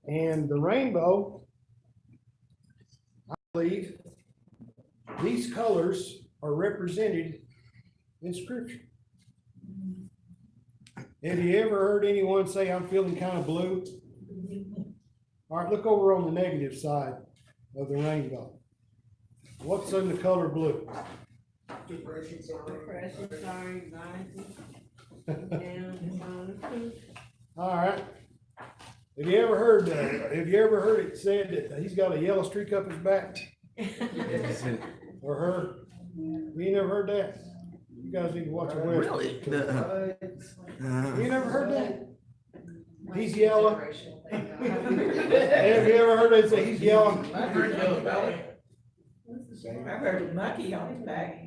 And the rainbow, I believe, these colors are represented in Scripture. Have you ever heard anyone say, I'm feeling kind of blue? All right, look over on the negative side of the rainbow. What's in the color blue? Depression, sorry, anxiety. All right. Have you ever heard it said that he's got a yellow streak up his back? Or her? You never heard that? You guys need to watch a website. Really? You never heard that? He's yellow. Have you ever heard they say he's yellow? I've heard yellow belly. I've heard a monkey on his back.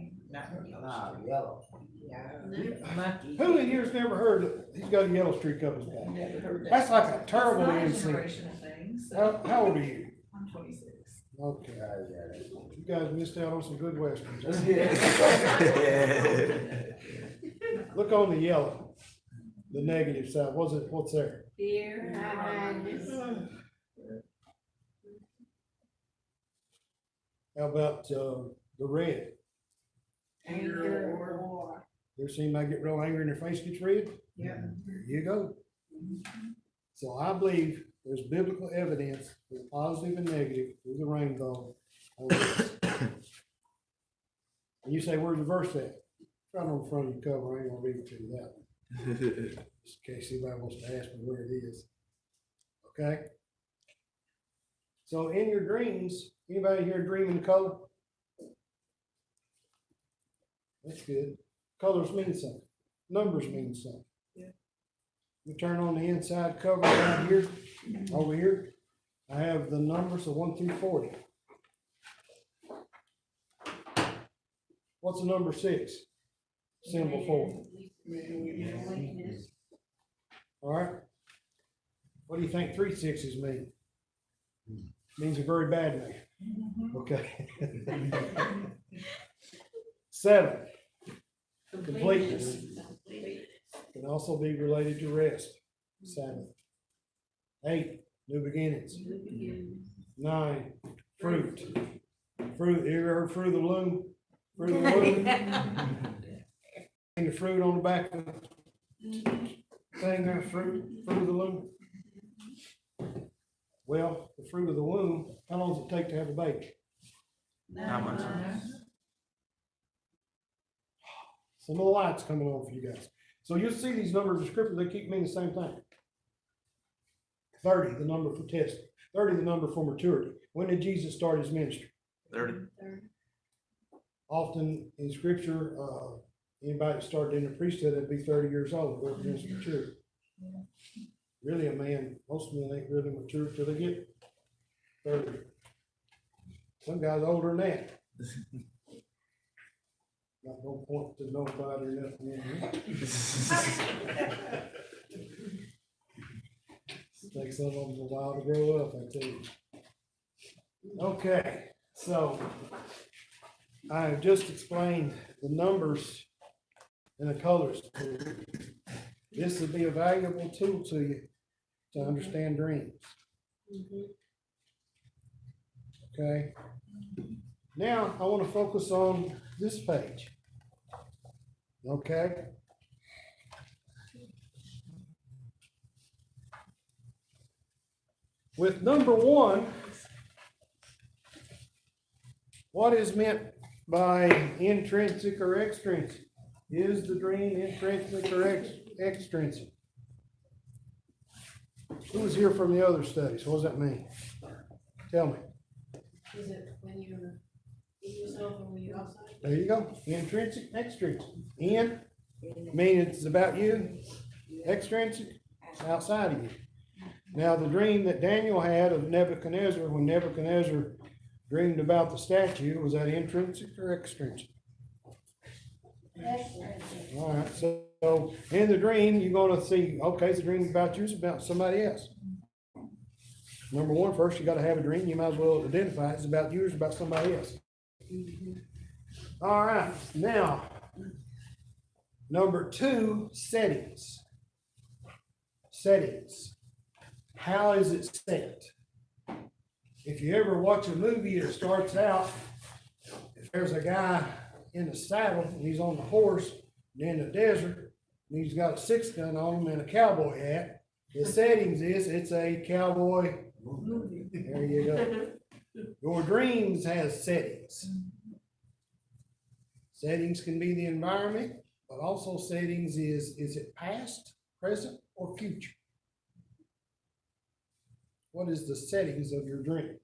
Yellow. Monkey. Who in here's never heard that he's got a yellow streak up his back? Never heard that. That's like a terrible It's not a incident. generational thing, so How old are you? I'm 26. Okay. You guys missed out on some good westerns. Look on the yellow, the negative side. What's there? Fear, kindness. How about the red? Anger, or. You ever seen anybody get real angry and their face gets red? Yeah. There you go. So I believe there's biblical evidence for positive and negative through the rainbow on this. And you say, where's the verse at? It's right on the front of your cover. I ain't gonna read it to you that one. Just in case anybody wants to ask me where it is. Okay? So in your dreams, anybody here dream in color? That's good. Colors mean something. Numbers mean something. Yeah. You turn on the inside cover right here, over here. I have the numbers of 1 through 40. What's the number 6? Symbol for. All right. What do you think 3 6s mean? Means a very bad man. Okay. 7. Completeness. Can also be related to rest. Sabbath. 8. New beginnings. 9. Fruit. Fruit. You ever heard fruit of the loom? Fruit of the loom. And the fruit on the back of the thing there, fruit of the loom. Well, the fruit of the womb, how long does it take to have a baby? How much? Some of the lights coming on for you guys. So you'll see these numbers of scripture, they keep meaning the same thing. 30, the number for testing. 30, the number for maturity. When did Jesus start his ministry? 30. Often in scripture, anybody that started in the priesthood, that'd be 30 years old, represents maturity. Really, a man, most men ain't really mature till they get 30. Some guys older than that. Not gonna point to nobody or nothing in here. Takes some of them a while to grow up, I tell you. Okay, so I have just explained the numbers and the colors. This would be a valuable tool to you to understand dreams. Okay. Now I want to focus on this page. Okay. With number 1, what is meant by intrinsic or extrinsic? Is the dream intrinsic or extrinsic? Who was here from the other studies? What does that mean? Tell me. Is it when you're in yourself or when you're outside? There you go. Intrinsic, extrinsic. In, mean it's about you. Extrinsic, it's outside of you. Now, the dream that Daniel had of Nebuchadnezzar, when Nebuchadnezzar dreamed about the statue, was that intrinsic or extrinsic? All right, so in the dream, you're going to see, okay, it's a dream about you, it's about somebody else. Number 1, first, you got to have a dream. You might as well identify it's about you or it's about somebody else. All right, now, number 2, settings. Settings. how is it set? If you ever watch a movie, it starts out, if there's a guy in the saddle, and he's on the horse, and in the desert, and he's got a 6-gun on him and a cowboy hat, the settings is, it's a cowboy movie. There you go. Your dreams has settings. Settings can be the environment, but also settings is it past, present, or future? What is the settings of your dream?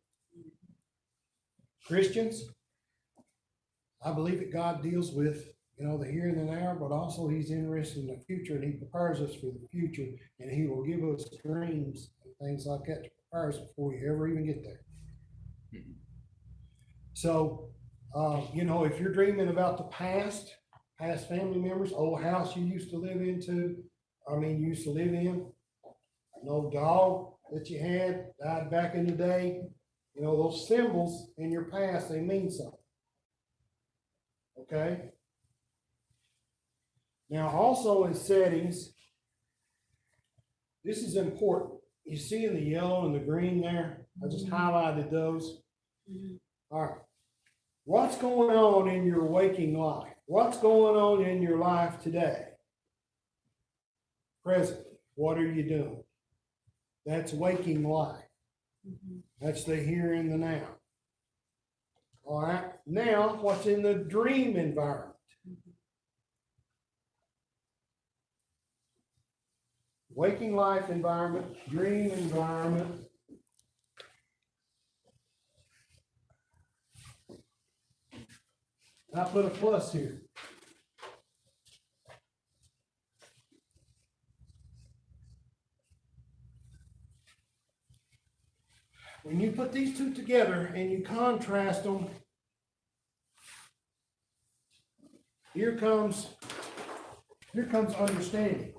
Christians, I believe that God deals with, the here and the now, but also he's interested in the future, and he prepares us for the future, and he will give us dreams and things like that to prepare us before we ever even get there. So, if you're dreaming about the past family members, old house you used to live in, an old dog that you had, died back in the day, those symbols in your past, they mean something. Okay? Now, also in settings, this is important. You see in the yellow and the green there, I just highlighted those. All right. What's going on in your waking life? What's going on in your life today? Presently, what are you doing? That's waking life. That's the here and the now. All right. Now, what's in the dream environment? Waking life environment, dream environment. I put a plus here. When you put these two together and you contrast them, here comes understanding.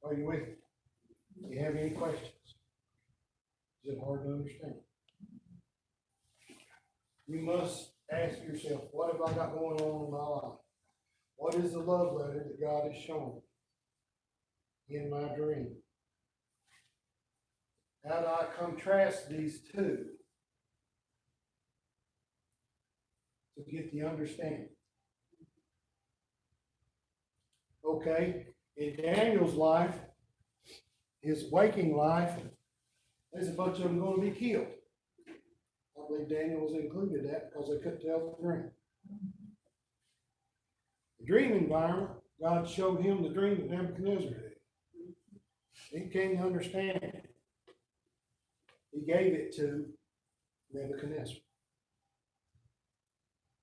Are you with me? Do you have any questions? Is it hard to understand? You must ask yourself, what have I got going on in my life? What is the love letter that God has shown me in my dream? How do I contrast these two to get the understanding? Okay, in Daniel's life, his waking life, there's a bunch of them going to be killed. I believe Daniel was included in that because they couldn't tell the dream. The dream environment, God showed him the dream that Nebuchadnezzar had. He came to understand it. He gave it to Nebuchadnezzar.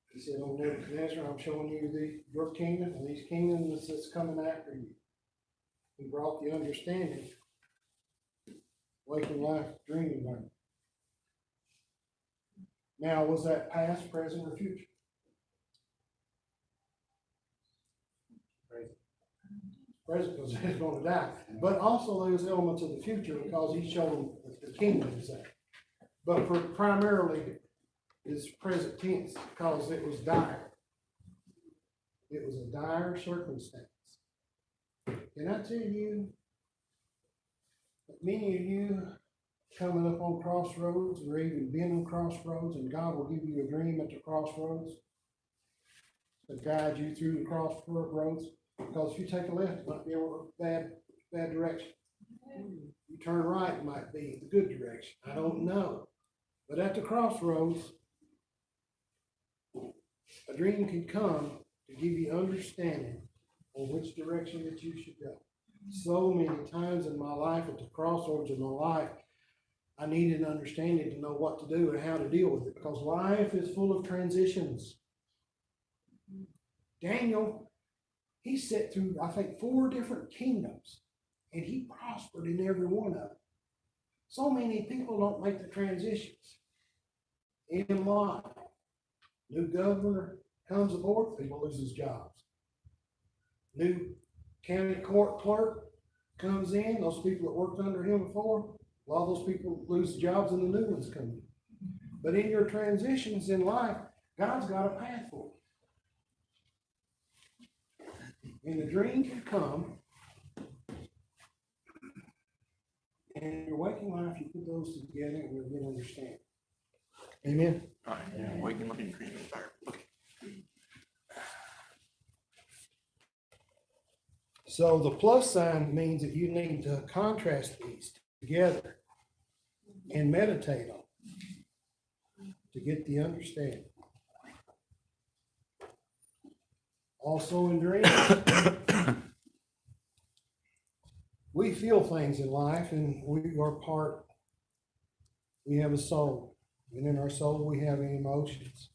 He said, "Oh, Nebuchadnezzar, I'm showing you your kingdom and these kingdoms that's coming after you." He brought the understanding, waking life, dream environment. Now, was that past, present, or future? Present, because he's going to die. But also there's elements of the future because he showed them the kingdom is there. But for primarily is present tense because it was dire. It was a dire circumstance. Can I tell you that many of you coming up on crossroads or even been on crossroads, and God will give you a dream at the crossroads to guide you through the crossroads, because if you take a left, it might be a bad direction. You turn right, it might be the good direction. I don't know. But at the crossroads, a dream can come to give you understanding on which direction that you should go. So many times in my life, at the crossroads of my life, I needed an understanding to know what to do and how to deal with it, because life is full of transitions. Daniel, he sat through, I think, 4 different kingdoms, and he prospered in every one of them. So many people don't make the transitions in life. New governor comes aboard, people lose his jobs. New county court clerk, comes in, those people that worked under him before, a lot of those people lose jobs and the new ones come in. But in your transitions in life, God's got a path for you. And the dream can come. And in your waking life, you put those together and you'll get understanding. Amen. All right, yeah, waking up and dreaming. Okay. So the plus sign means that you need to contrast these together and meditate on them to get the understanding. Also in dreams, we feel things in life and we have a soul. And in our soul, we have emotions.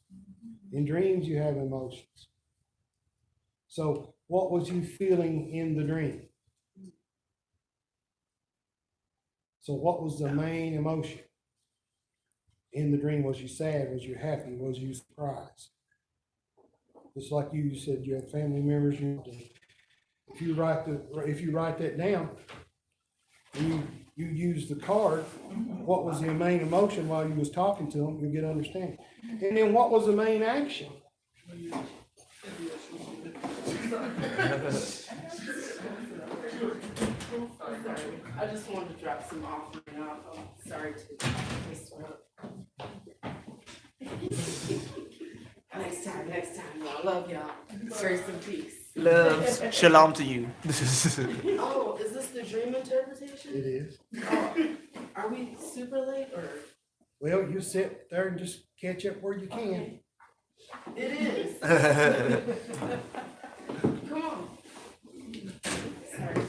In dreams, you have emotions. So what was you feeling in the dream? So what was the main emotion in the dream? Was you sad? Was you happy? Was you surprised? Just like you said, you had family members. If you write that down, and you use the card, what was the main emotion while you was talking to them? You get understanding. And then what was the main action? I just wanted to drop some offering off. I'm sorry to disrupt. Next time, y'all. Love y'all. Grace and peace. Love, shalom to you. Oh, is this the dream interpretation? It is. Oh, are we super late or? Well, you sit there and just catch up where you can. It is. Come on. Sorry.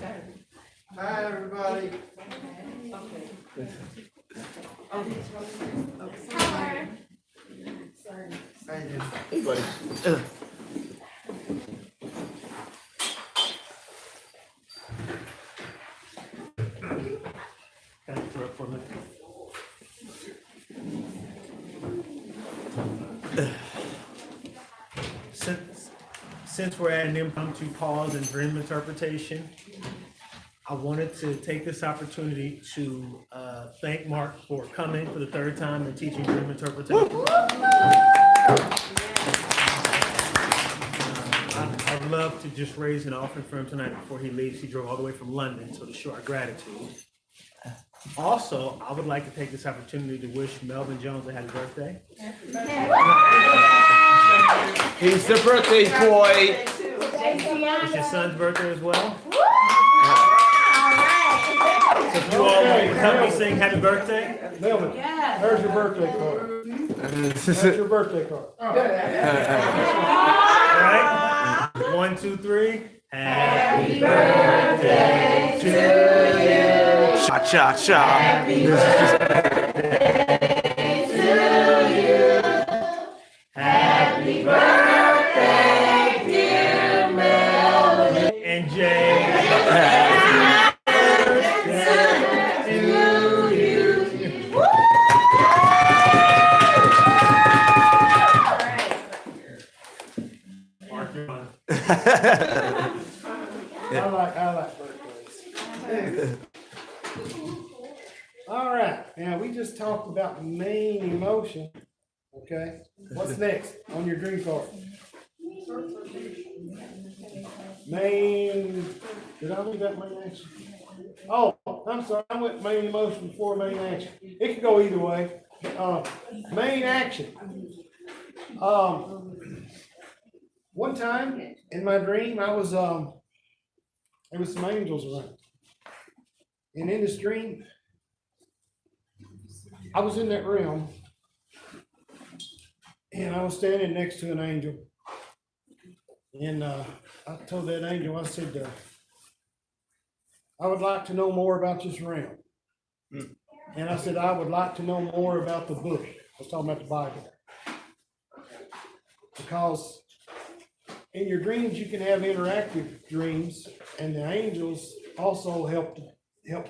Hi, everybody. Okay. Sorry. Sorry. Hey, buddy. Since we're at an impromptu pause in dream interpretation, I wanted to take this opportunity to thank Mark for coming for the third time and teaching dream interpretation. I'd love to just raise an offering for him tonight before he leaves. He drove all the way from London, so to show our gratitude. Also, I would like to take this opportunity to wish Melvin Jones a happy birthday. He's the birthday boy. It's your son's birthday as well. So if you all would help me sing happy birthday. Melvin, there's your birthday card. That's your birthday card. All right. 1, 2, 3. Happy birthday to you. Cha cha cha. Happy birthday to you. Happy birthday, dear Melvin and Jay. Happy birthday to you. Mark, you're on. I like birthdays. All right, now we just talked about main emotion. Okay, what's next on your dream card? Main, did I leave that main action? Oh, I'm sorry, I went main emotion before main action. It could go either way. Main action. One time in my dream, there was some angels around. And in this dream, I was in that realm. And I was standing next to an angel. And I told that angel, I said, I would like to know more about this realm. And I said, I would like to know more about the book. I was talking about the Bible. Because in your dreams, you can have interactive dreams. And the angels also helped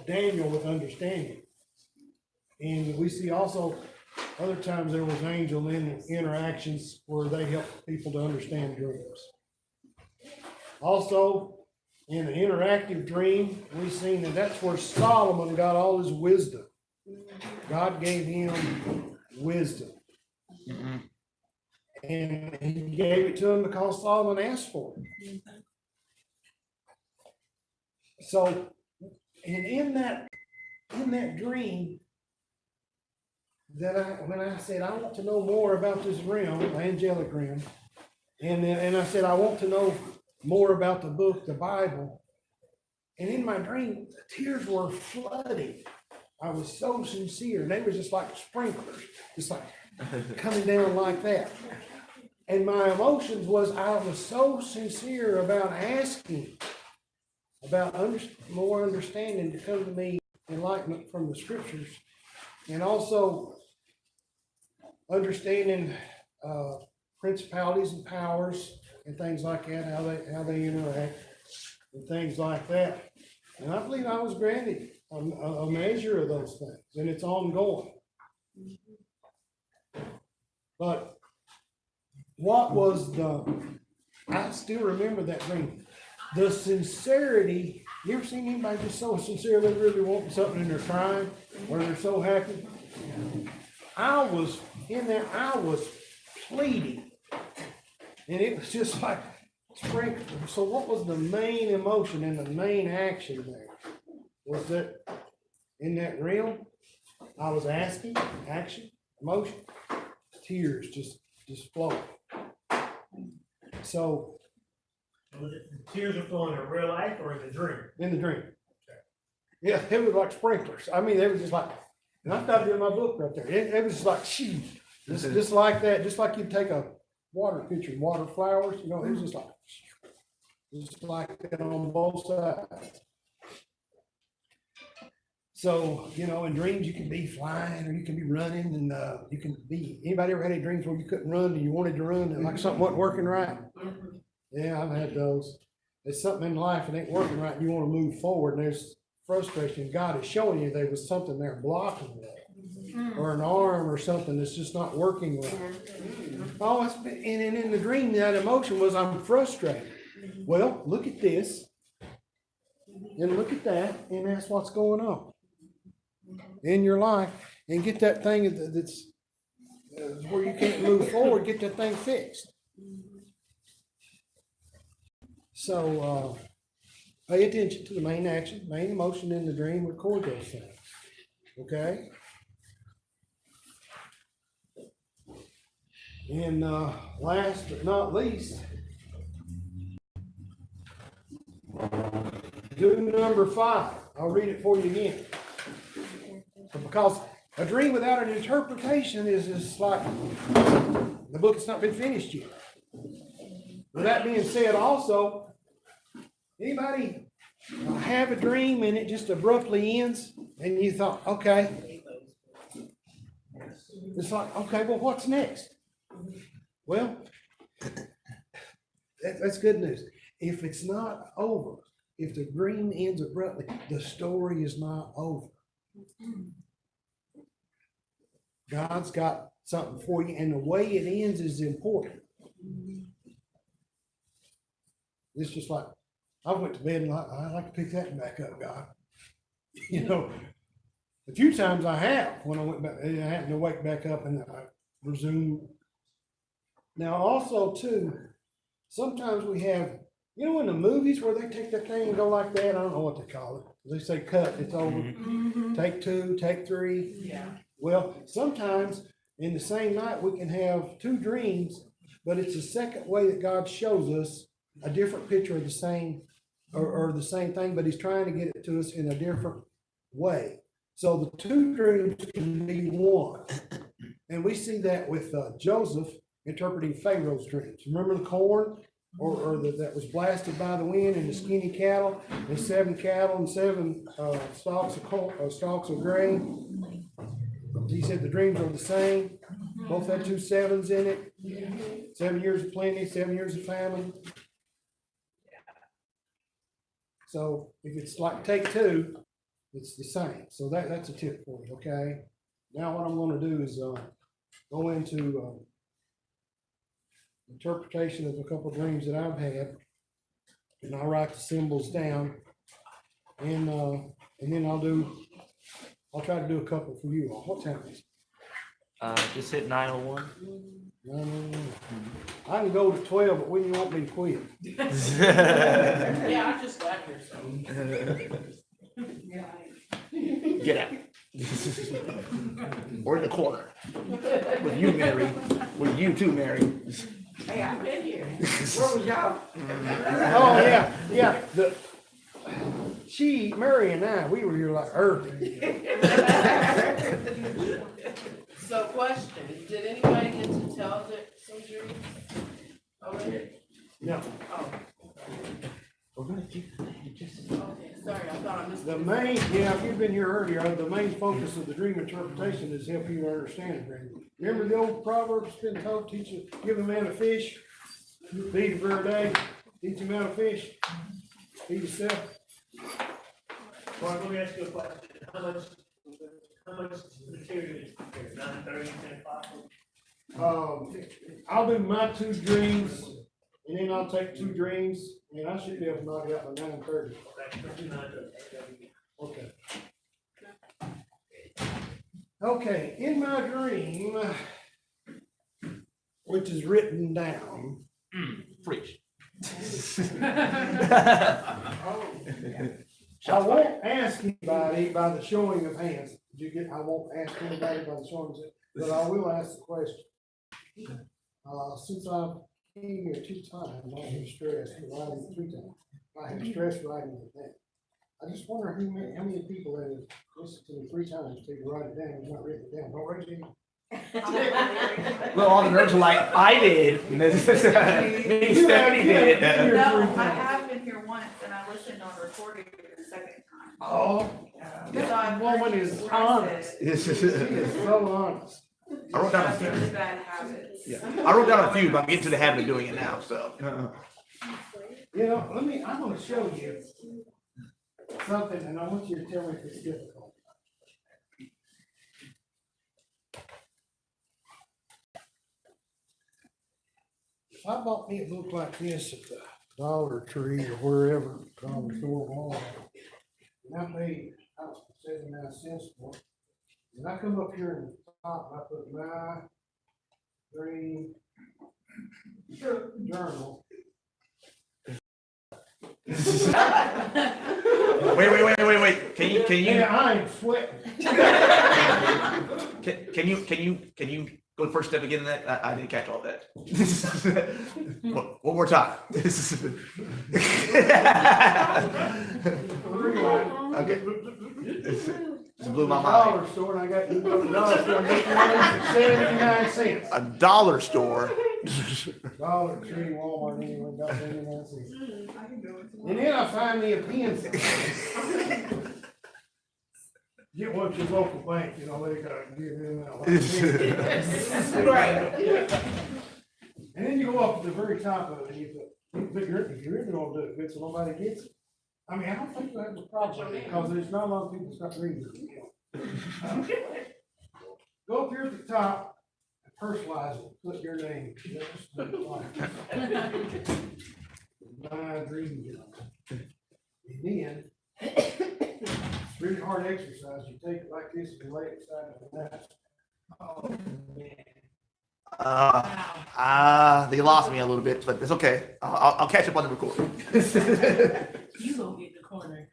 Daniel with understanding. And we see also other times there was angel interactions where they help people to understand dreams. Also, In an interactive dream, we seen that that's where Solomon got all his wisdom. God gave him wisdom. And he gave it to him because Solomon asked for it. So, and in that dream, when I said, I want to know more about this realm, the angelic realm, and I said, I want to know more about the book, the Bible. And in my dream, the tears were flooding. I was so sincere. They were just like sprinklers, just like coming down like that. And my emotions was, I was so sincere about asking about more understanding to come to me, enlightenment from the scriptures, and also understanding principalities and powers and things like that, how they interact and things like that. And I believe I was granted a measure of those things, and it's ongoing. But what was I still remember that dream. The sincerity, you ever seen anybody just so sincere they really want something and they're crying or they're so happy? I was in there, I was pleading. And it was just like sprinkling. So what was the main emotion and the main action there? Was that in that realm, I was asking, action, emotion, tears just flowing. So The tears are flowing in real life or in the dream? in the dream. Yeah, it was like sprinklers. I mean, they were just like, and I stopped in my book right there. It was just like, shoo, just like that, just like you'd take a water pitcher and water flowers, you know, it was just like that on both sides. So, you know, in dreams you can be flying or you can be running, and you can be, anybody ever had any dreams where you couldn't run and you wanted to run and like something wasn't working right? Yeah, I've had those. There's something in life that ain't working right, and you want to move forward, and there's frustration. God is showing you there was something there blocking that, or an arm or something that's just not working right. Oh, and in the dream, that emotion was, I'm frustrated. Well, look at this, and look at that, and that's what's going on in your life, and get that thing that's where you can't move forward, get that thing fixed. So, pay attention to the main action, main emotion in the dream, record those things, okay? And last but not least, do number 5. I'll read it for you again. Because a dream without an interpretation is just like the book has not been finished yet. With that being said, also, anybody have a dream and it just abruptly ends and you thought, okay, it's like, okay, well, what's next? Well, that's good news. If it's not over, if the dream ends abruptly, the story is not over. God's got something for you, and the way it ends is important. It's just like, I went to bed and I'd like to pick that back up, God. You know, a few times I have, when I went back, I happened to wake back up and I resumed. Now also too, sometimes we have, you know, in the movies where they take that thing and go like that, I don't know what they call it. They say cut, it's over. Take 2, take 3. Yeah. Well, sometimes in the same night, we can have 2 dreams, but it's the second way that God shows us a different picture of the same, or the same thing, but he's trying to get it to us in a different way. So the 2 dreams can be one. And we see that with Joseph interpreting Pharaoh's dreams. Remember the corn that was blasted by the wind, and the skinny cattle, and 7 cattle and 7 stalks of grain. He said the dreams are the same. Both had 2 sevens in it. 7 years of plenty, 7 years of famine. So if it's like take 2, it's the same. So that's a tip for you, okay? Now what I'm going to do is go into interpretation of a couple of dreams that I've had. and I'll write the symbols down. And then I'll try to do a couple for you all. What time is it? Just hit 9:01. No. I can go to 12, but when you want me to quit? Yeah, I just got here, so. Get out. We're in the corner. With you, Mary. With you too, Mary. Hey, I've been here. Where was y'all? Oh, yeah, Mary and I, we were here like early. So question, did anybody get to tell some dreams? Okay. No, Oh, We're gonna keep okay, sorry, I thought I missed. the main, if you've been here earlier, the main focus of the dream interpretation is help you understand the dream. Remember the old proverbs been told, give a man a fish, feed him for a day, teach him how to fish, feed yourself. Mark, let me ask you a question. How much material is there? 9:30, 10 o'clock? I'll do my 2 dreams, and then I'll take 2 dreams, and I should be able to knock it out by 9:30. Okay. Okay, in my dream, which is written down, Preach. I won't ask anybody by the showing of hands. I won't ask anybody by the showing of hands, but I will ask the question. Since I came here 2 times, I have stress writing 3 times. I have stress writing it down. I just wonder how many people that have listened to me 3 times to write it down and not written it down. Don't raise your hand. Well, all the nerds are like, I did. Me and Stephanie did. No, I have been here once and I listened on recording the second time. Oh, that woman is honest. She is so honest. I wrote down a That's really few. bad habits. Yeah. I wrote down a few, but I'm getting to the habit of doing it now, so. You know, I'm gonna show you something, and I want you to tell me if it's difficult. If I bought me a book like this at the Dollar Tree or wherever, Dollar Store, Walmart, and I paid, 79 cents for it, and I come up here in the top, and I put my dream journal. Wait. Can you, Yeah, I ain't sweating. can you go the first step again in that? I didn't catch all that. One more time. Okay. Just blew my mind. Dollar store, and I got, you go to the dollar store, and get yours for 79 cents. A dollar store. Dollar Tree, Walmart, anywhere, got 79 cents. And then I find me a pencil. Get one to your local bank, you know, they gotta give them out. Right. And then you go up to the very top of it, and you put, if you're really gonna do it, good, so nobody gets it. I mean, I don't think you'll have a problem, because there's not a lot of people that's got reading. Go up here at the top, and personalize it, put your name. My dream job. And then, it's really hard exercise, you take it like this, and lay it side to that. Oh, man. They lost me a little bit, but it's okay. I'll catch up on the recording. You gonna get the corner.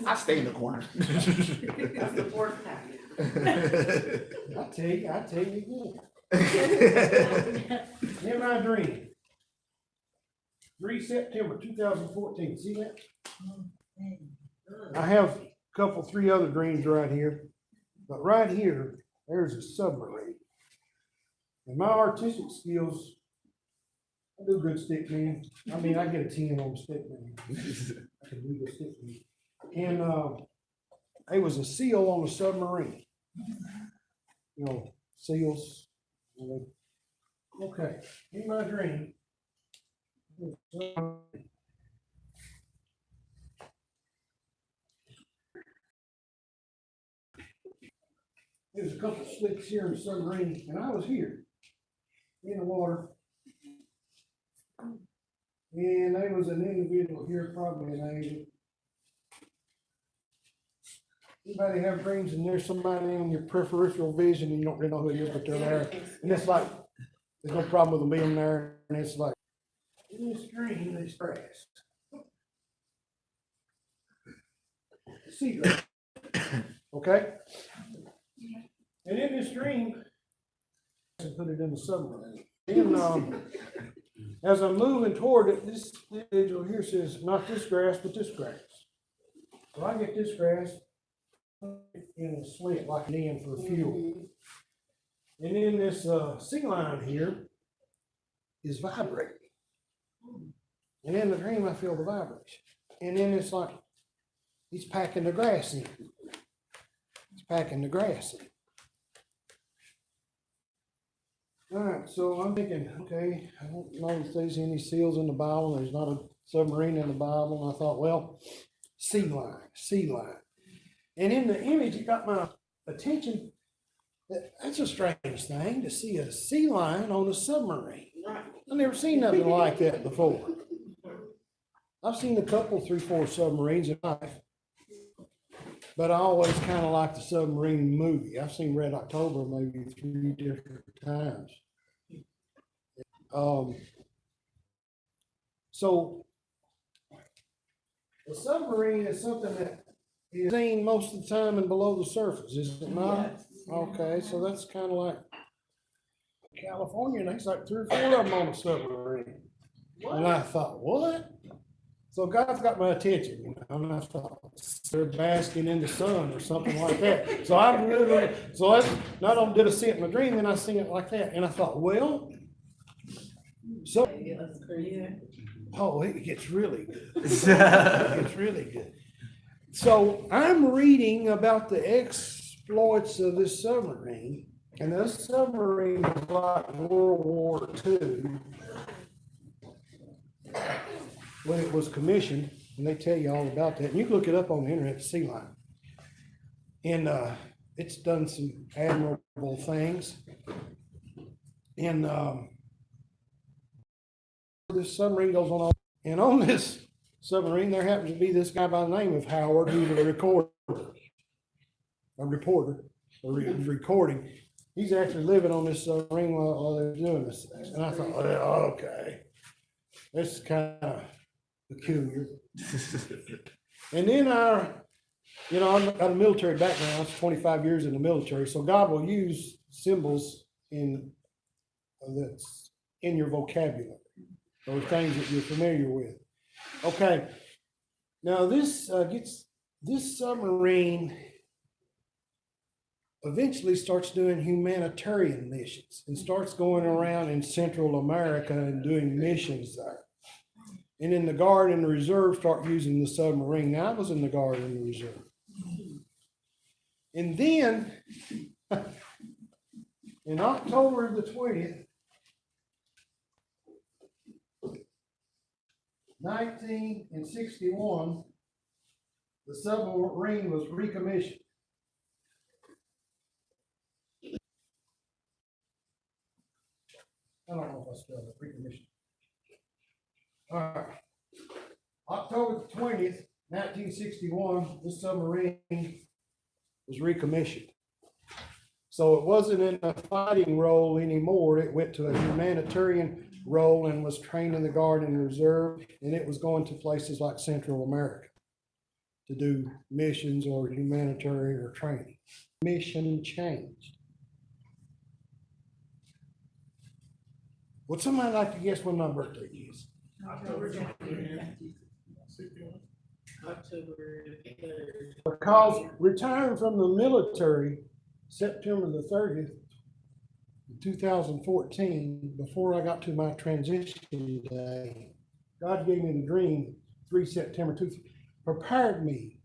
I stay in the corner. That's the 4th time. I tell you again. In my dream. 3 September 2014, see that? I have a couple, 3 other dreams right here, but right here, there's a submarine. And my artistic skills, I do good stick man. I mean, I get a 10 on stick man. I can do the stick man. And, it was a seal on a submarine. You know, seals. Okay, in my dream. There's a couple slicks here in the submarine, and I was here in the water. And there was an individual here, probably an Asian. Anybody have dreams and there's somebody in your peripheral vision and you don't really know who it is, but they're there? And it's like, there's no problem with them being there, and it's like, in this dream, there's grass. Sea grass. Okay? And in this dream, I put it in the submarine. And as I'm moving toward it, this individual here says, not this grass, but this grass. So I get this grass in a slit like an end for fuel. And then this sea lion here is vibrating. And in the dream, I feel the vibration. And then it's like, he's packing the grass in. He's packing the grass in. All right, so I'm thinking, okay, I don't know if there's any seals in the Bible. There's not a submarine in the Bible. And I thought, well, sea lion, sea lion. And in the image, it got my attention. That's a strange thing to see a sea lion on a submarine. I've never seen nothing like that before. I've seen a couple, 3, 4 submarines in life, but I always kind of like the submarine movie. I've seen Red October maybe 3 different times. So the submarine is something that is seen most of the time and below the surface, is it not? Yes. Okay, so that's kind of like California, and there's like 3 or 4 of them on a submarine. And I thought, what? So God's got my attention, you know, and I thought, they're basking in the sun or something like that. So I literally, so that's, not only did I see it in my dream, then I seen it like that. And I thought, well, so, oh, it gets really good. It gets really good. So I'm reading about the exploits of this submarine, and this submarine was like World War II when it was commissioned, and they tell you all about that. And you can look it up on the internet, Sea Lion. And it's done some admirable things. And this submarine goes on, and on this submarine, there happens to be this guy by the name of Howard, who's a reporter, recording. He's actually living on this submarine while they're doing this. And I thought, oh, okay, this is kind of peculiar. And then I've got a military background. It's 25 years in the military, so God will use symbols that's in your vocabulary or things that you're familiar with. Okay, now this submarine eventually starts doing humanitarian missions and starts going around in Central America and doing missions there. And then the Guard and the Reserve start using the submarine. Now I was in the Guard and the Reserve. And then in October the 20th, 1961, the submarine was recommissioned. I don't know if I spelled it, recommissioned. All right. October 20th, 1961, this submarine was recommissioned. So it wasn't in a fighting role anymore. It went to a humanitarian role and was trained in the Guard and Reserve, and it was going to places like Central America to do missions or humanitarian or training. Mission changed. Would somebody like to guess when my birthday is? October 20th. October 3rd. Because retiring from the military, September the 30th, 2014, before I got to my transition day, God gave me the dream, 3 September 2, prepared me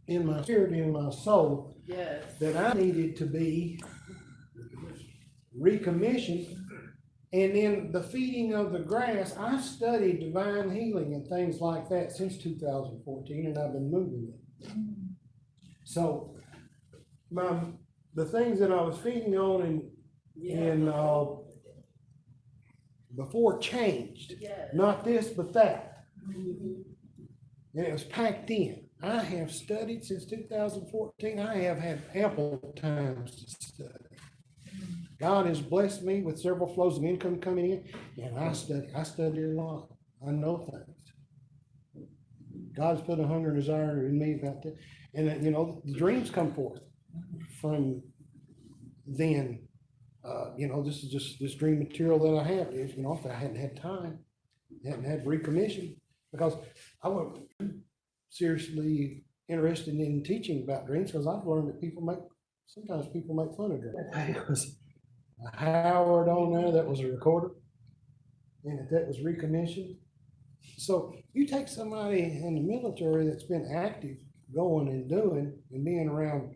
in my spirit, in my soul, Yes. that I needed to be recommissioned. And in the feeding of the grass, I studied divine healing and things like that since 2014, and I've been moving it. So the things that I was feeding on in before it changed. Yes. Not this, but that. And it was packed in. I have studied since 2014. I have had ample times to study. God has blessed me with several flows of income coming in, and I study a lot. I know things. God's put a hunger and desire in me about that. And then, you know, the dreams come forth from then. This is just this dream material that I have. If, you know, if I hadn't had time, hadn't had recommission, because I wasn't seriously interested in teaching about dreams, because I've learned that sometimes people make fun of dreams. There was a Howard on there that was a recorder, and that was recommissioned. So you take somebody in the military that's been active, going and doing, and being around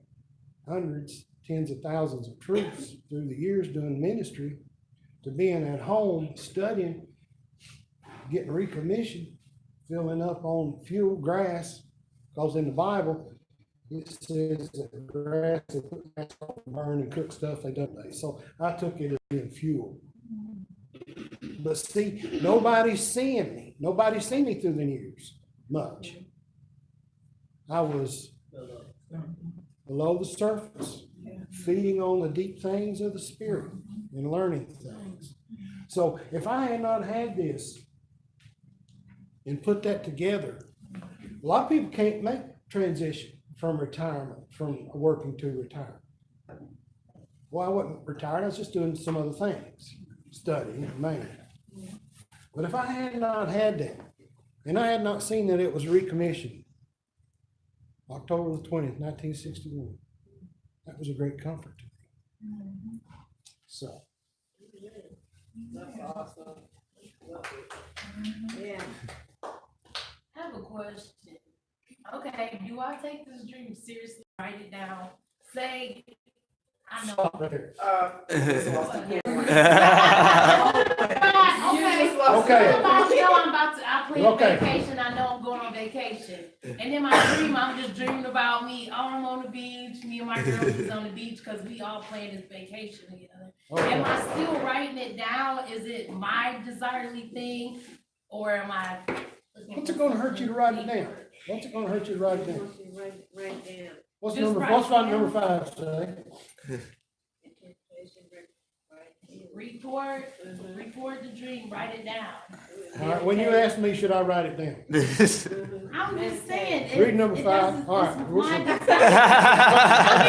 hundreds, tens of thousands of troops through the years doing ministry, to being at home studying, getting recommissioned, filling up on fuel, grass, because in the Bible, it says that grass, they put gas on, burn and cook stuff, they don't. So I took it as being fuel. But see, nobody's seeing me. Nobody's seen me through the years much. I was below the surface, feeding on the deep things of the Spirit and learning things. So if I had not had this and put that together, a lot of people can't make transition from retirement, from working to retirement. Well, I wasn't retired, I was just doing some other things, studying, mainly. But if I had not had that, and I had not seen that it was recommissioned, October the 20th, 1961, that was a great comfort to me. So. That's awesome. Yeah. I have a question. Okay, do I take this dream seriously? Write it down. Say, I know. Stop right there. Okay. I plan Okay. vacation, I know I'm going on vacation. And in my dream, I'm just dreaming about me. Oh, I'm on the beach, me and my girls is on the beach because we all plan this vacation together. Am I still writing it down? Is it my desirely thing? Or am I? What's it gonna hurt you to write it down? What's it gonna hurt you to write it down? Right down. What's Just number, write what's it about down. number 5 say? Record the dream, write it down. All right, when you ask me, should I write it down? I'm just saying. Read number 5. All right. It's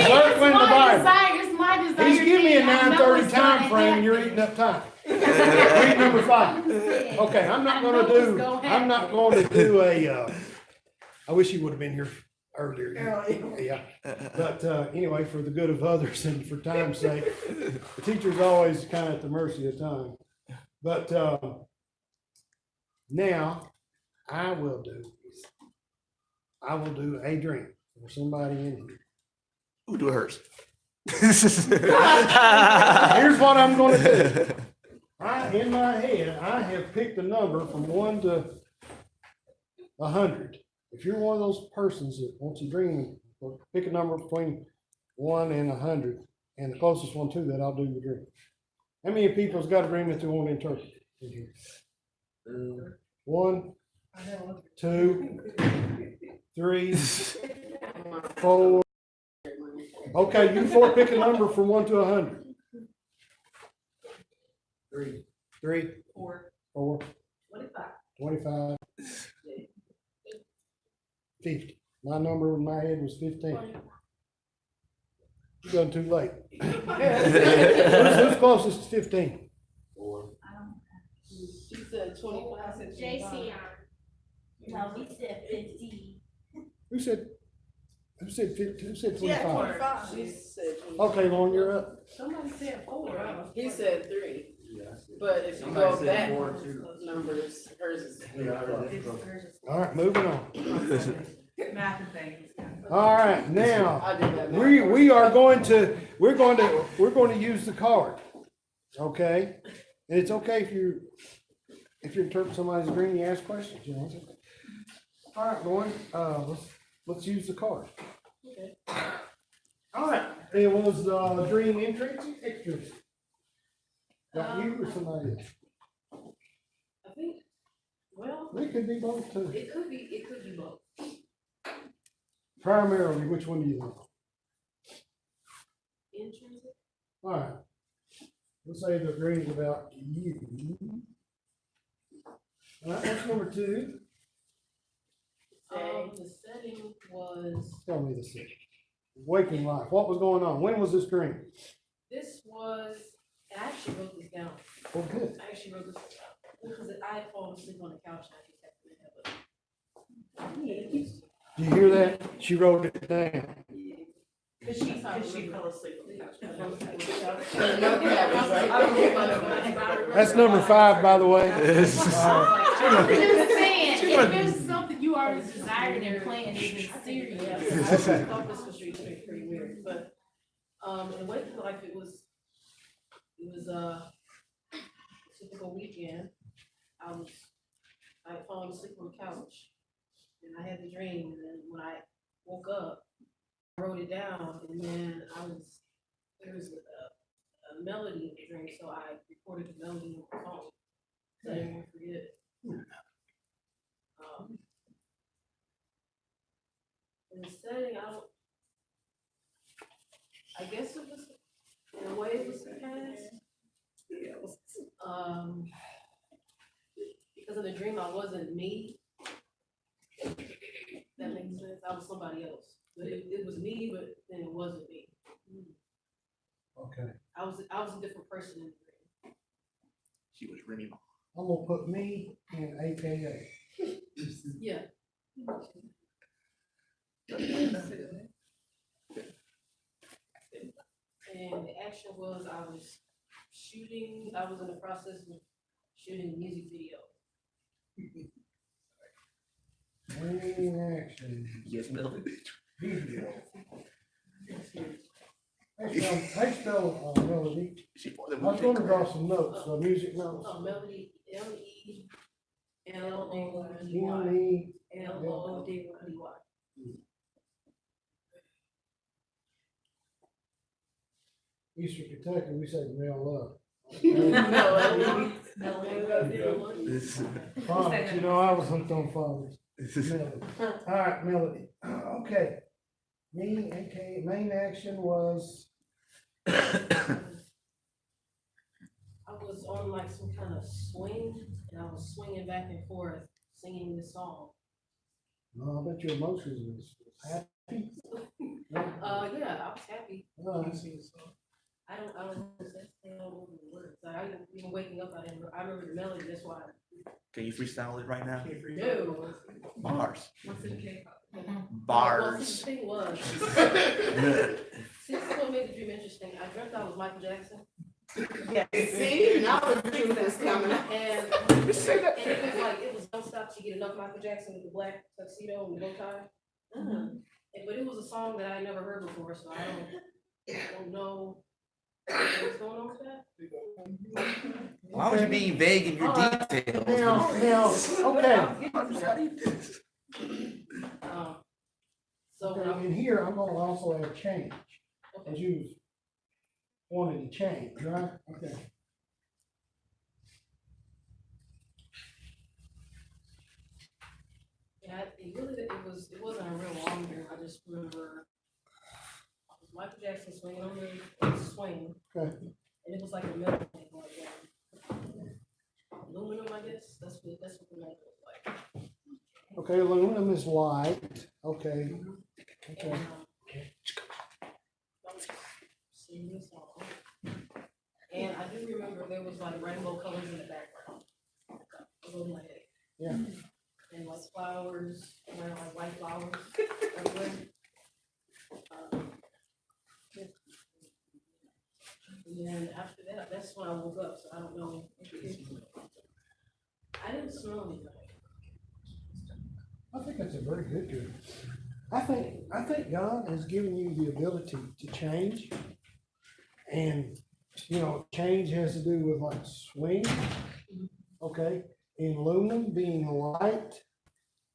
Circling the my Bible. desire, it's my desire. He's giving me a thing. I know 9:30 it's gonna time frame, you're happen. eating up time. Read number 5. Okay, I'm not I know gonna it's do, gonna I'm not happen. going to do a, I wish you would have been here earlier. Yeah, but, anyway, for the good of others and for time's sake, the teacher's always kind of at the mercy of time. But, now, I will do a dream for somebody in here. Who do hers? Here's what I'm gonna do. In my head, I have picked a number from 1 to 100. If you're one of those persons that wants to dream, pick a number between 1 and 100, and the closest one to that, I'll do the dream. How many people's got a dream that they want to interpret in here? 1, 2, 3, 4. Okay, you 4 pick a number from 1 to 100. 3, 4, 25, 50. My number in my head was 15. You done too late. Who's closest to 15? She said 25. JC, no, we said 15. Who said 50? Who said 25? She said 25. Okay, Lauren, you're up. Somebody said 4. He said 3. But if you go back numbers, hers is. All right, moving on. Math and things. All right, now, I did that. we are going to, we're going to use the card. Okay? And it's okay if you interpret somebody's dream, you ask questions, you know. It's okay. All right, Lauren, let's use the card. All right, it was dream entrance, extras. That you or somebody else? It could be both too. It could be both. Primarily, which one do you think? Intrinsic. All right. Let's say the green's about you. All right, what's number two? The setting was, Tell me the second. Waking life. What was going on? When was this green? this was, and I actually wrote this down. Oh, good. I actually wrote this down. Because I had fallen asleep on the couch and I just kept it in. Do you hear that? She wrote it down. Cause she fell asleep on the couch. That's number 5, by the way. I'm just saying, if there's something you already desired and planned, it's serious. I thought this was pretty weird, but, in waking life, it was a typical weekend. I had fallen asleep on the couch, and I had the dream, and then when I woke up, I wrote it down, and then there was a melody in the dream, so I recorded the melody on my phone, so I didn't want to forget. In the setting, I guess it was, in a way, it was the past. Because in the dream, I wasn't me. That makes sense. I was somebody else. But it was me, but then it wasn't me. Okay. I was a different person in the dream. She was Remy. I'm gonna put me in AKA. Yeah. And the action was I was in the process of shooting a music video. Main action. Yes, Melvin. Video. Hey, spell melody. She I was gonna draw some notes, music notes. Oh, melody, L-E-L-O-D-Y. M-E. L-O-D-Y. Eastern Kentucky, we say male love. Fathers, you know, I was hooked on fathers. Melody. All right, melody. Okay. Me, AKA, main action was, I was on like some kind of swing, and I was swinging back and forth, singing this song. no, I bet your emotions was happy. Yeah, I was happy. No, I don't know the words. Even waking up, I remember the melody, that's why. Can you freestyle it right now? No. Bars. Well, Bars. the thing was, see, this is what made the dream interesting. I dreamt I was Michael Jackson. See, now the truth is coming out. And it was like, it was don't stop till you get enough Michael Jackson with the black tuxedo and the bow tie. But it was a song that I never heard before, so I don't know what's going on with that. Why was you being vague in your details? okay. So when Okay, in here, I'm gonna also add change, as you wanted to change, right? Okay. yeah, it wasn't a real long dream. I just remember Michael Jackson swinging on the swing. Okay. And it was like a metal thing like that. Aluminum, I guess. That's what the metal was like. Okay, aluminum is light, okay. Okay. And, sing this song. And I do remember there was like rainbow colors in the background. Above my head. Yeah. And like flowers, like white flowers. everywhere. And then after that, that's when I woke up, so I don't know. I didn't smell anything. I think that's a very good dream. I think God has given you the ability to change. And, you know, change has to do with like swing, okay? In aluminum being light,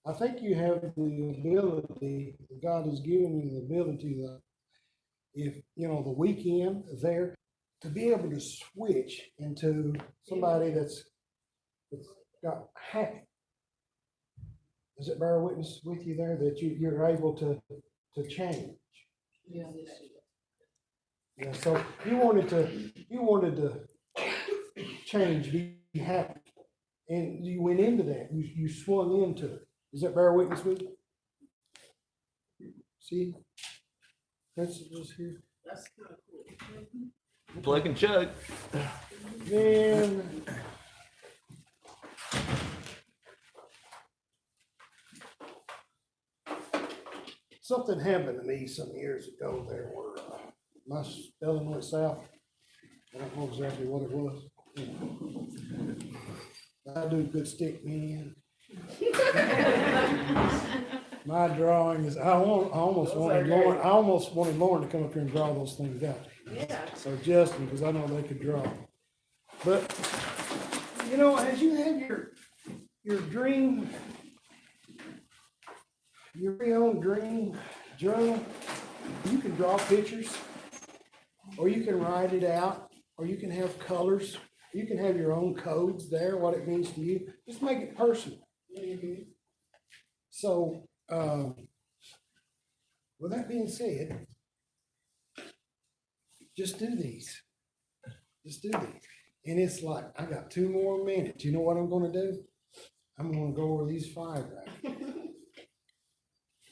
I think you have the ability, God has given you the ability that if, you know, the weekend there, to be able to switch into somebody that's got happy. does it bear witness with you there that you're able to change? Yeah. Yeah, so you wanted to change, be happy. And you went into that, you swung into it. Does that bear witness with you? See? That's here. That's kind of cool. Plug and chug. Then. Something happened to me some years ago there where my spelling went south. I don't know exactly what it was. I do good stick me in. My drawing is, I almost wanted Lauren to come up here and draw those things out. Yeah. So Justin, because I know they could draw. But, you know, as you have your dream, your very own dream journal, you can draw pictures, or you can write it out, or you can have colors. You can have your own codes there, what it means to you. Just make it personal. So, with that being said, just do these. Just do these. And it's like, I got 2 more minutes. You know what I'm gonna do? I'm gonna go over these 5 right now.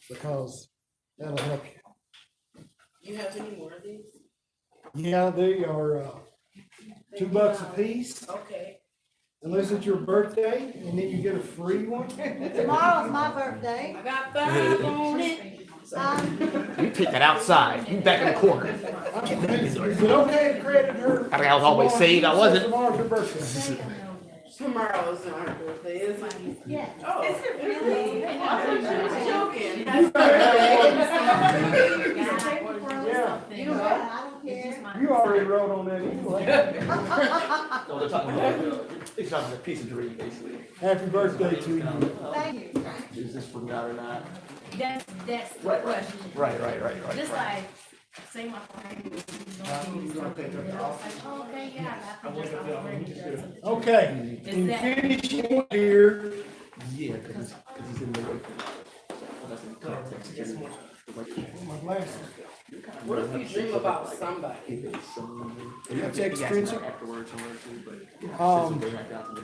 Because that'll help you. You have any more of these? Yeah, they are $2 a piece, Okay. unless it's your birthday, and then you get a free one. Tomorrow's my birthday. I got 5 on it. You take that outside. You back in the corner. Is it okay to credit her? I think I was always saved. I wasn't. Tomorrow's your birthday. Tomorrow's our birthday, isn't it? Yeah. Oh. Is it really? I thought you was joking. Yeah. You know what? I don't care. You already wrote on that anyway. No, they're talking about, it's talking a piece of dream, basically. Happy birthday to you. Thank you. Is this from God or not? That's the Right, question. Right. Just like, say my friend was doing something, and I was like, oh, okay, yeah, I got to dress, I'm ready to dress. Okay, Is in that- finishing here, Yeah, because he's in the way. That's in context. my glasses. What if you dream about somebody? That's extrinsic. Afterwards, but. Um, They have got to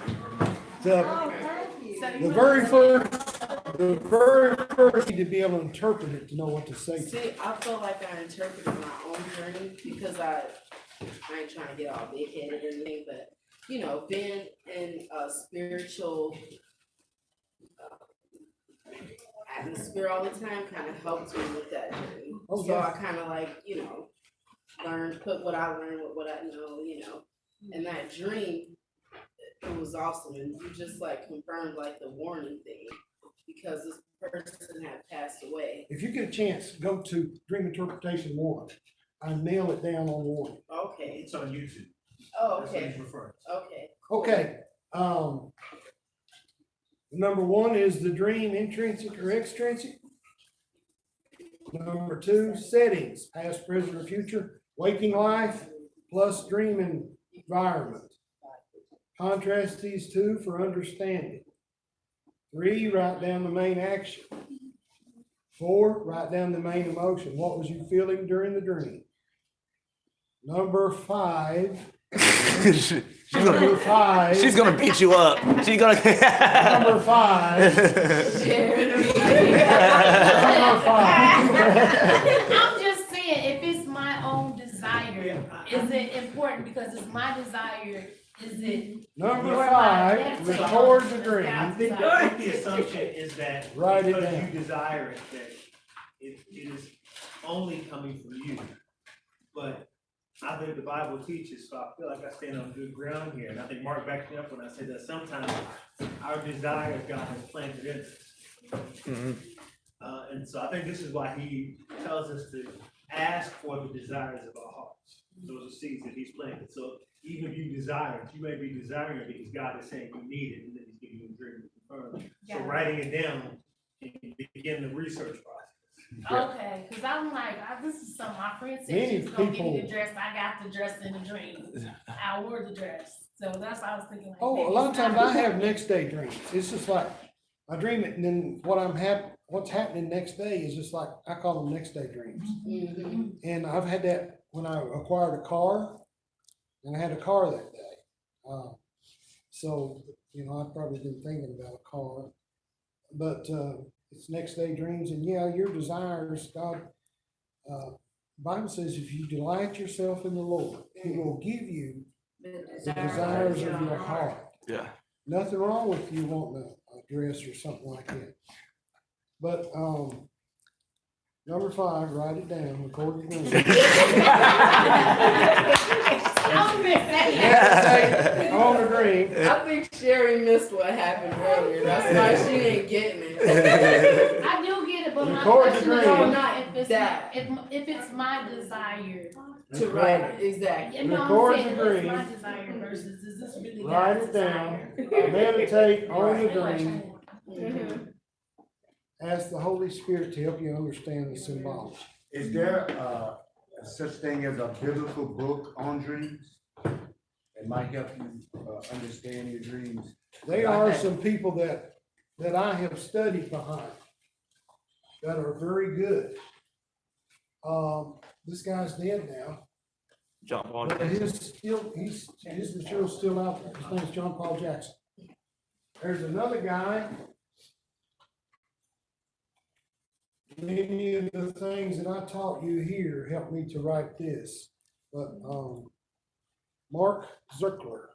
The, Oh, thank you. the very first, you need to be able to interpret it to know what to say. See, I feel like I interpreted my own dream because I ain't trying to get all big headed or anything, but you know, being in a spiritual atmosphere all the time kind of helps me with that dream. Oh, So yeah. I kind of like, you know, put what I learned with what I know, you know, and that dream, it was awesome, and you just like confirmed like the warning thing because this person had passed away. If you get a chance, go to Dream Interpretation 1. I nail it down on 1. Okay. It's on YouTube. Oh, That's what okay. he's referring Okay. Okay, number 1 is the dream intrinsic or extrinsic. Number 2, settings, past, present, or future, waking life plus dream environment. Contrast these 2 for understanding. 3, write down the main action. 4, write down the main emotion. What was you feeling during the dream? Number 5. Number 5. She's gonna beat you up. She's gonna. Number 5. Number 5. I'm just saying, if it's my own desire, is it important because it's my desire, is it? Number 5, record the I dream. think the assumption is that Write it because down. you desire it, that it is only coming from you. But I think the Bible teaches, so I feel like I stand on good ground here, and I think Mark backed me up when I said that sometimes our desires God has planted in us. And so I think this is why he tells us to ask for the desires of our hearts. Those are seeds that he's planted. So even if you desire it, you may be desiring it because God is saying you need it, and then he's giving you a dream to confirm it. So Yeah. writing it down and begin the research process. Okay, cause I'm like, this is something my friend said, Many she's gonna give me the people- dress, I got the dress in the dream. I wore the dress, so that's why I was thinking like. Oh, a maybe lot of it's times not- I have next day dreams. It's just like, I dream it, and then what's happening next day is just like, I call them next day dreams. And I've had that when I acquired a car, and I had a car that day. So, I've probably been thinking about a car, but, it's next day dreams, and yeah, your desires, God, Bible says if you delight yourself in the Lord, He will give you the desires of your heart. Yeah. Nothing wrong with you wanting a dress or something like that. But, number 5, write it down, record your dreams. On the dream. I think Sherry missed what happened earlier, that's why she ain't getting it. I do get it, but my Record the question is dream. not if it's, That. if it's my desire. To write it, exactly. You know what Record I'm saying? the If it's dream. my desire versus is this really Write God's it down. desire? Meditate on the dream. Mhm. Ask the Holy Spirit to help you understand the symbology. Is there such thing as a biblical book on dreams? It might help you understand your dreams. There are some people that I have studied behind that are very good. This guy's dead now, John Paul. but his material's still out there. His name's John Paul Jackson. There's another guy. Many of the things that I taught you here helped me to write this, but, Mark Zerkler,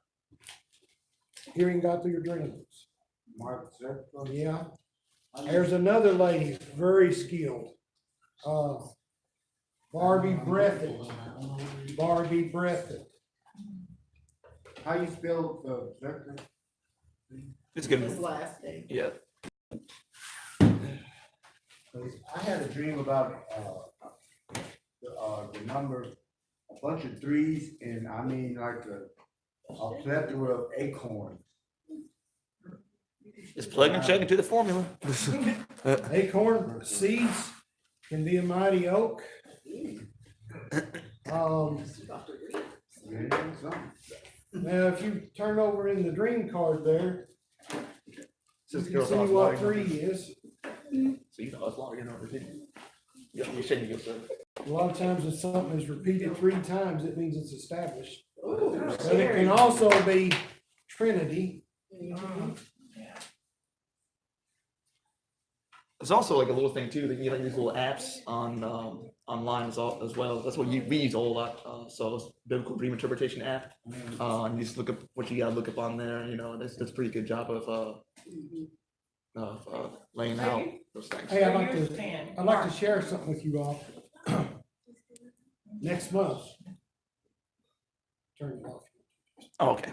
Hearing God Through Your Dreams. Mark Zuckerberg. Yeah. There's another lady, very skilled, Barbie Breathitt. Barbie Breathitt. How you spell Zuckerberg? It's good. His last name. Yeah. I had a dream about the number, a bunch of 3s, and I mean like a plethora of acorns. Just plug and chug into the formula. Acorn seeds can be a mighty oak. Yeah, something. Now, if you turn over in the dream card there, you Just can girls see off what lottery 3 is. So you know it's logging over, didn't you? Yeah, you shouldn't go so. A lot of times if something is repeated 3 times, it means it's established. Ooh, But it can also be Trinity. There's also like a little thing too, that you get like these little apps on online as well. That's what we use a whole lot. So it's biblical dream interpretation app. And you just look up what you gotta look up on there, that's a pretty good job of laying out those things. Hey, I'd Here's 10. like to share something with you all. Next month. Turn it off. Oh, okay.